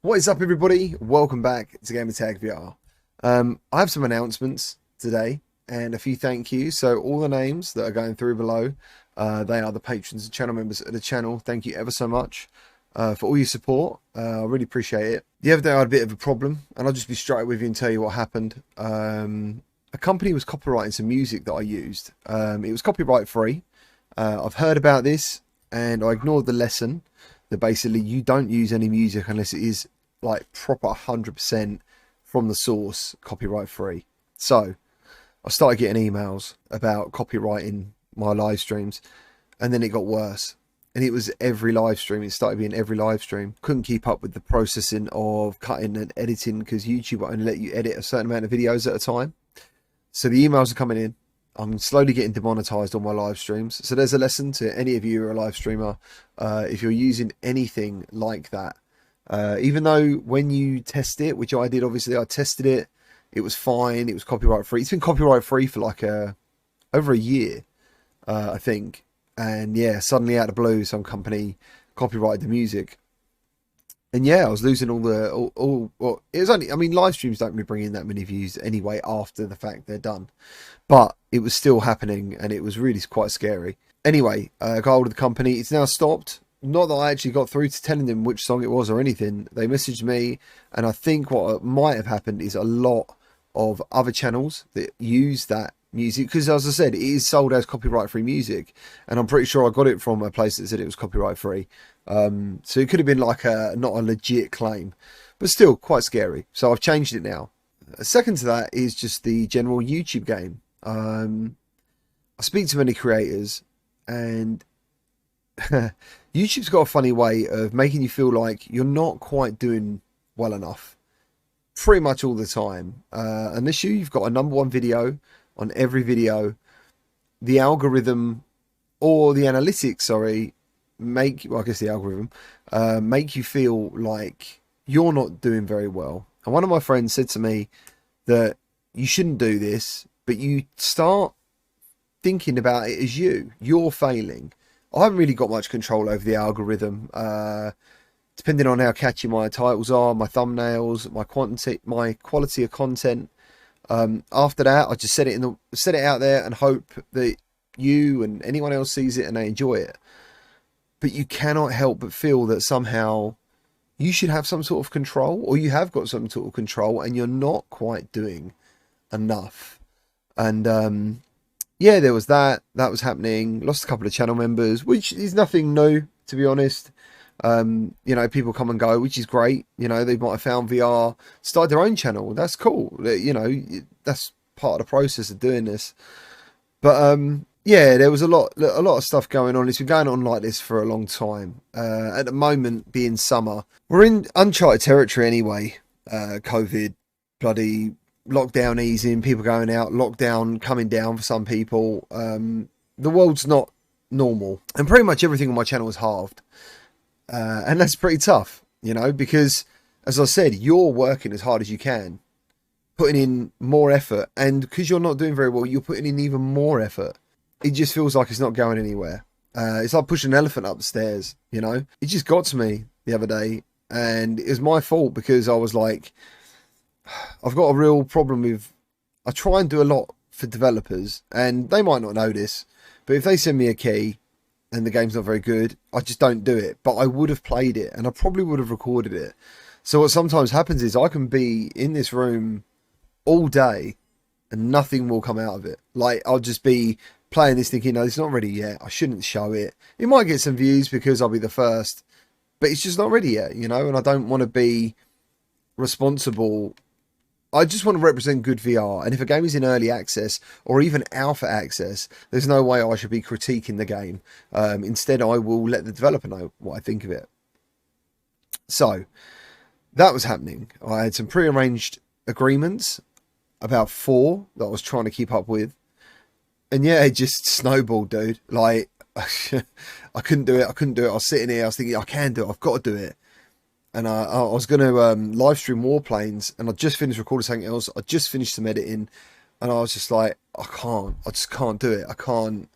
What is up, everybody? Welcome back to Gamertag VR. I have some announcements today and a few thank yous. So all the names that are going through below, they are the patrons and channel members of the channel. Thank you ever so much for all your support. I really appreciate it. The other day I had a bit of a problem, and I'll just be straight with you and tell you what happened. A company was copyrighting some music that I used. It was copyright free. I've heard about this and I ignored the lesson that basically you don't use any music unless it is like proper 100% from the source, copyright free. So I started getting emails about copywriting my live streams, and then it got worse. And it was every live stream. It started being every live stream. Couldn't keep up with the processing of cutting and editing because YouTube will only let you edit a certain amount of videos at a time. So the emails are coming in. I'm slowly getting demonetized on my live streams. So there's a lesson to any of you who are a live streamer. If you're using anything like that, even though when you test it, which I did, obviously I tested it, it was fine. It was copyright free. It's been copyright free for like over a year, I think. And yeah, suddenly out of the blue, some company copyrighted the music. And yeah, I was losing well, it was only, I mean, live streams don't really bring in that many views anyway after the fact they're done. But it was still happening, and it was really quite scary. Anyway, got hold of the company. It's now stopped. Not that I actually got through to telling them which song it was or anything. They messaged me, and I think what might have happened is a lot of other channels that use that music, because as I said, it is sold as copyright free music, and I'm pretty sure I got it from a place that said it was copyright free. So it could have been like not a legit claim, but still quite scary. So I've changed it now. Second to that is just the general YouTube game. I speak to many creators, and YouTube's got a funny way of making you feel like you're not quite doing well enough pretty much all the time. Unless you've got a #1 video on every video, the algorithm or the analytics, sorry, well, I guess the algorithm, make you feel like you're not doing very well. And one of my friends said to me that you shouldn't do this, but you start thinking about it as you're failing. I haven't really got much control over the algorithm. Depending on how catchy my titles are, my thumbnails, my quality of content. After that, I just set it out there and hope that you and anyone else sees it and they enjoy it. But you cannot help but feel that somehow you should have some sort of control, or you have got some sort of control, and you're not quite doing enough. And yeah, there was that was happening. Lost a couple of channel members, which is nothing new, to be honest. You know, people come and go, which is great. You know, they might have found VR, started their own channel. That's cool. You know, that's part of the process of doing this. But yeah, there was a lot of stuff going on. It's been going on like this for a long time. At the moment, being summer, we're in uncharted territory anyway. COVID, bloody lockdown easing, people going out, lockdown coming down for some people. The world's not normal, and pretty much everything on my channel is halved. And that's pretty tough, you know, because as I said, you're working as hard as you can, putting in more effort, and because you're not doing very well, you're putting in even more effort. It just feels like it's not going anywhere. It's like pushing an elephant up the stairs, you know. It just got to me the other day, and it was my fault because I was like, I've got a real problem with, I try and do a lot for developers, and they might not know this, but if they send me a key and the game's not very good, I just don't do it. But I would have played it, and I probably would have recorded it. So what sometimes happens is I can be in this room all day and nothing will come out of it. Like, I'll just be playing this thinking, no, it's not ready yet, I shouldn't show it. It might get some views because I'll be the first, but it's just not ready yet, you know. And I don't want to be responsible. I just want to represent good VR, and if a game is in early access or even alpha access, there's no way I should be critiquing the game. Instead, I will let the developer know what I think of it. So that was happening. I had some pre-arranged agreements, about 4 that I was trying to keep up with, and yeah, it just snowballed, dude. Like, I couldn't do it. I was sitting here, I was thinking, I can do it, I've got to do it. And I was going to live stream Warplanes, and I just finished recording something else. I just finished some editing, and I was just like, I just can't do it. I can't,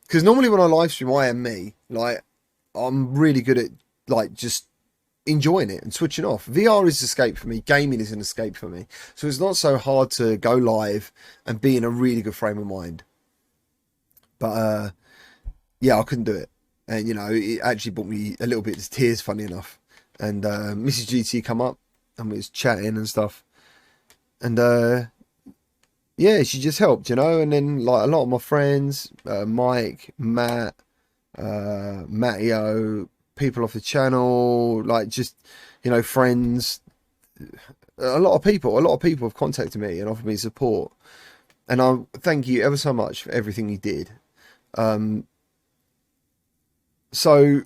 because normally when I live stream, I am me. Like, I'm really good at like just enjoying it and switching off. VR is escape for me. Gaming is an escape for me. So it's not so hard to go live and be in a really good frame of mind. But yeah, I couldn't do it. And, you know, it actually brought me a little bit to tears, funny enough. And Mrs. GT come up and we was chatting and stuff. And yeah, she just helped, you know. And then like a lot of my friends, Mike, Matt, Matteo, people off the channel, like just, you know, friends, a lot of people have contacted me and offered me support. And I thank you ever so much for everything you did. So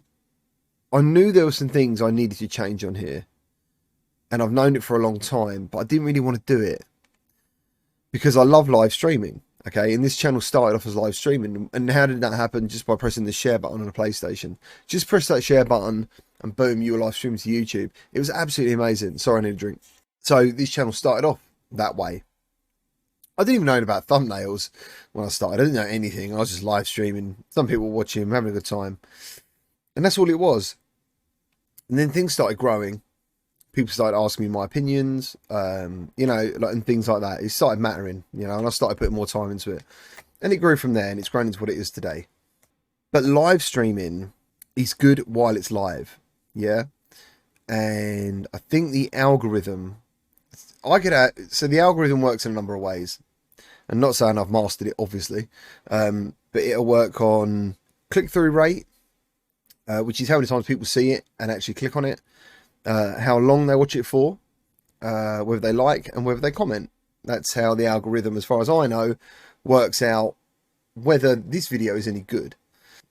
I knew there were some things I needed to change on here, and I've known it for a long time, but I didn't really want to do it because I love live streaming. Okay, and this channel started off as live streaming, and how did that happen? Just by pressing the share button on a PlayStation. Just press that share button and boom, you were live streaming to YouTube. It was absolutely amazing. Sorry, I need a drink. So this channel started off that way. I didn't even know about thumbnails when I started. I didn't know anything. I was just live streaming. Some people were watching, having a good time. And that's all it was. And then things started growing. People started asking me my opinions, you know, like, and things like that. It started mattering, you know, and I started putting more time into it. And it grew from there, and it's grown into what it is today. But live streaming is good while it's live, yeah? And I think the algorithm, so the algorithm works in a number of ways. And not saying I've mastered it, obviously, but it'll work on click-through rate, which is how many times people see it and actually click on it. How long they watch it for, whether they like and whether they comment. That's how the algorithm, as far as I know, works out whether this video is any good.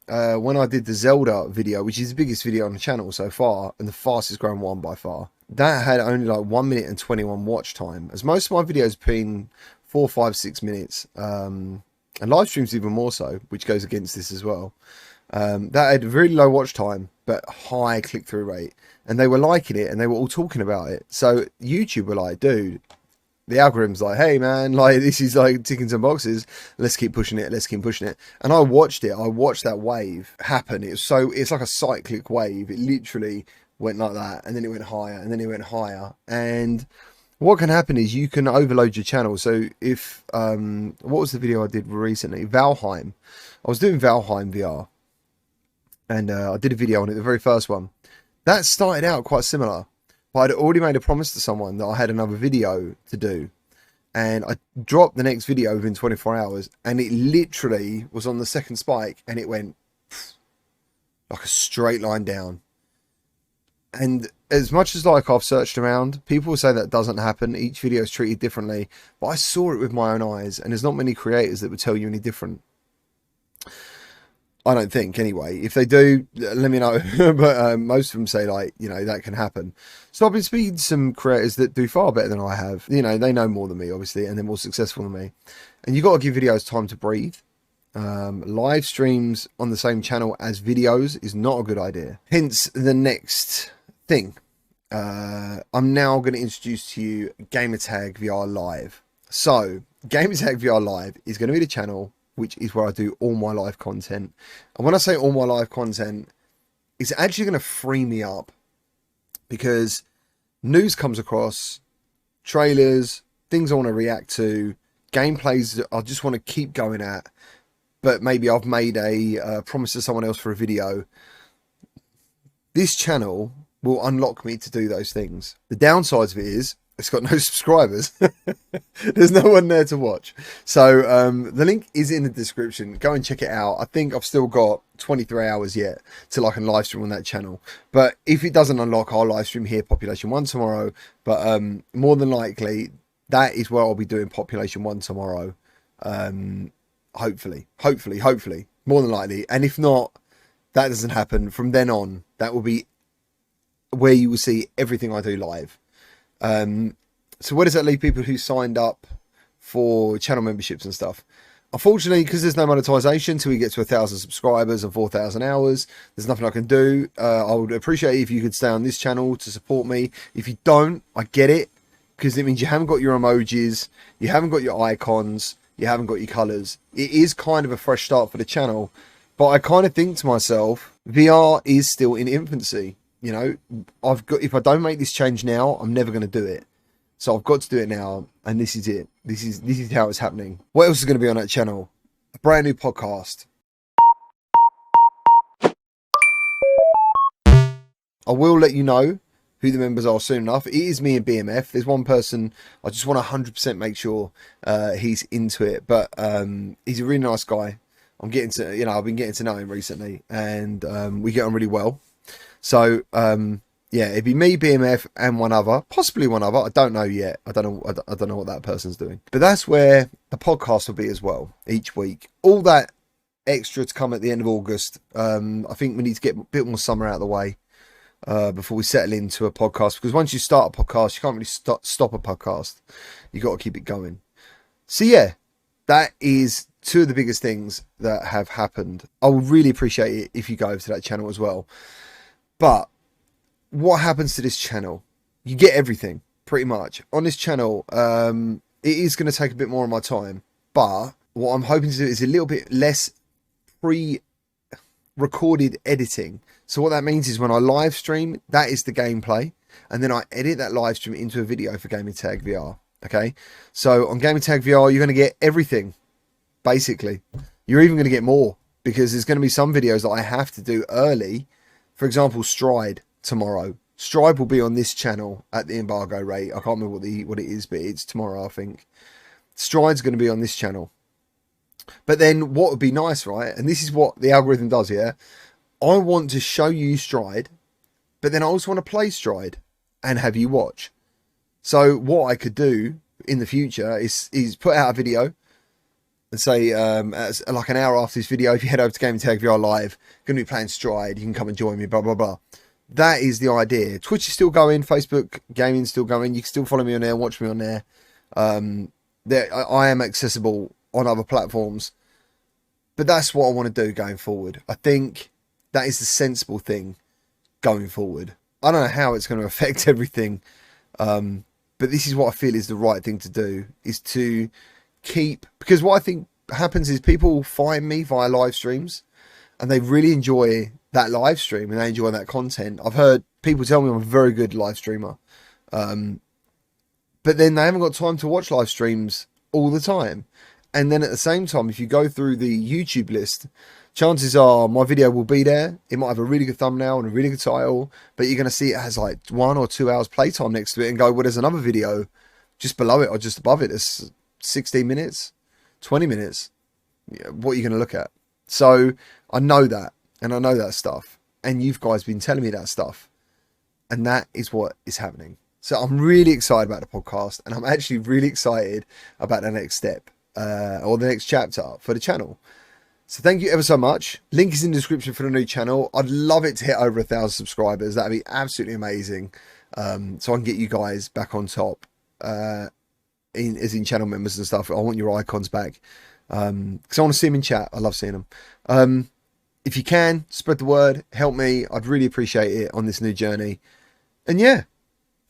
When I did the Zelda video, which is the biggest video on the channel so far and the fastest growing one by far, that had only like 1 minute and 21 watch time, as most of my videos have been 4, 5, 6 minutes, and live streams even more so, which goes against this as well. That had very low watch time but high click-through rate, and they were liking it and they were all talking about it. So YouTube were like, dude, the algorithm's like, hey man, like this is like ticking some boxes, let's keep pushing it, let's keep pushing it. And I watched that wave happen. It's like a cyclic wave. It literally went like that, and then it went higher, and then it went higher. And what can happen is you can overload your channel. So if what was the video I did recently? Valheim. I was doing Valheim VR, and I did a video on it, the very first one. That started out quite similar, but I'd already made a promise to someone that I had another video to do, and I dropped the next video within 24 hours, and it literally was on the second spike, and it went like a straight line down. And as much as like I've searched around, people will say that doesn't happen. Each video is treated differently, but I saw it with my own eyes, and there's not many creators that would tell you any different. I don't think, anyway. If they do, let me know. But most of them say, like, you know, that can happen. So I've been speaking to some creators that do far better than I have. You know, they know more than me, obviously, and they're more successful than me. And you've got to give videos time to breathe. Live streams on the same channel as videos is not a good idea. Hence, the next thing. I'm now going to introduce to you Gamertag VR Live. So, Gamertag VR Live is going to be the channel which is where I do all my live content. And when I say all my live content, it's actually going to free me up, because news comes across, trailers, things I want to react to, gameplays that I just want to keep going at, but maybe I've made a promise to someone else for a video. This channel will unlock me to do those things. The downsides of it is it's got no subscribers. There's no one there to watch. So the link is in the description. Go and check it out. I think I've still got 23 hours yet till I can live stream on that channel. But if it doesn't unlock, I'll live stream here Population 1 tomorrow. But more than likely, that is where I'll be doing Population 1 tomorrow. Hopefully. More than likely. And if not, that doesn't happen. From then on, that will be where you will see everything I do live. So where does that leave people who signed up for channel memberships and stuff? Unfortunately, because there's no monetization till we get to 1,000 subscribers and 4,000 hours, there's nothing I can do. I would appreciate it if you could stay on this channel to support me. If you don't, I get it, because it means you haven't got your emojis, you haven't got your icons, you haven't got your colors. It is kind of a fresh start for the channel, but I kind of think to myself, VR is still in infancy. You know, if I don't make this change now, I'm never going to do it. So I've got to do it now, and this is it. This is how it's happening. What else is going to be on that channel? A brand new podcast. I will let you know who the members are soon enough. It is me and BMF. There's one person I just want to 100% make sure he's into it, but he's a really nice guy. I've been getting to know him recently, and we get on really well. So yeah, it'd be me, BMF, and one other, possibly one other. I don't know yet. I don't know what that person's doing. But that's where the podcast will be as well, each week. All that extra to come at the end of August. I think we need to get a bit more summer out of the way before we settle into a podcast. Because once you start a podcast, you can't really stop a podcast. You got to keep it going. So yeah, that is two of the biggest things that have happened. I would really appreciate it if you go over to that channel as well. But what happens to this channel? You get everything pretty much on this channel. It is going to take a bit more of my time, but what I'm hoping to do is a little bit less pre-recorded editing. So what that means is when I live stream, that is the gameplay, and then I edit that live stream into a video for Gamertag VR. Okay, so on Gamertag VR, you're going to get everything. Basically, you're even going to get more, because there's going to be some videos that I have to do early. For example, Stride tomorrow. Stride will be on this channel at the embargo rate. I can't remember what it is, but it's tomorrow, I think. Stride's going to be on this channel. But then what would be nice, right? And this is what the algorithm does here. I want to show you Stride, but then I also want to play Stride and have you watch. So what I could do in the future is put out a video and say, like an hour after this video, if you head over to Gamertag VR Live, going to be playing Stride, you can come and join me, blah, blah, blah. That is the idea. Twitch is still going, Facebook gaming is still going. You can still follow me on there, watch me on there. I am accessible on other platforms. But that's what I want to do going forward. I think that is the sensible thing going forward. I don't know how it's going to affect everything, but this is what I feel is the right thing to do, is to keep, because what I think happens is people find me via live streams and they really enjoy that live stream and they enjoy that content. I've heard people tell me I'm a very good live streamer, but then they haven't got time to watch live streams all the time. And then at the same time, if you go through the YouTube list, chances are my video will be there. It might have a really good thumbnail and a really good title, but you're going to see it has like 1 or 2 hours playtime next to it and go, well, there's another video just below it or just above it. It's 16 minutes, 20 minutes. Yeah, what are you going to look at? So I know that, and I know that stuff, and you've guys been telling me that stuff, and that is what is happening. So I'm really excited about the podcast, and I'm actually really excited about the next step, or the next chapter for the channel. So thank you ever so much. Link is in the description for the new channel. I'd love it to hit over 1,000 subscribers. That'd be absolutely amazing. So I can get you guys back on top, as in channel members and stuff. I want your icons back, because I want to see them in chat. I love seeing them. If you can, spread the word, help me. I'd really appreciate it on this new journey. And yeah,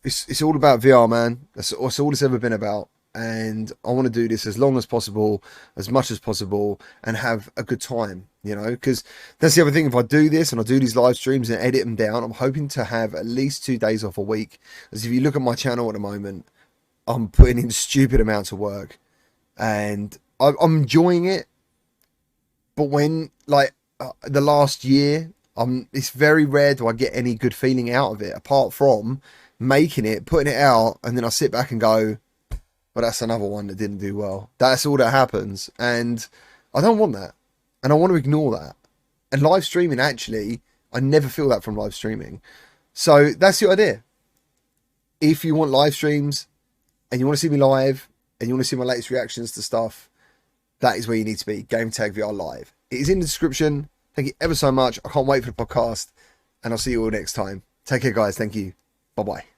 it's all about VR, man. That's all it's ever been about. And I want to do this as long as possible, as much as possible, and have a good time, you know, because that's the other thing. If I do this and I do these live streams and edit them down, I'm hoping to have at least 2 days off a week. As if you look at my channel at the moment, I'm putting in stupid amounts of work and I'm enjoying it. But when, like, the last year, it's very rare do I get any good feeling out of it, apart from making it, putting it out, and then I sit back and go, well, that's another one that didn't do well. That's all that happens. And I don't want that. And I want to ignore that. And live streaming, actually, I never feel that from live streaming. So that's the idea. If you want live streams and you want to see me live and you want to see my latest reactions to stuff, that is where you need to be. Gamertag VR Live. It is in the description. Thank you ever so much. I can't wait for the podcast. And I'll see you all next time. Take care, guys. Thank you. Bye-bye.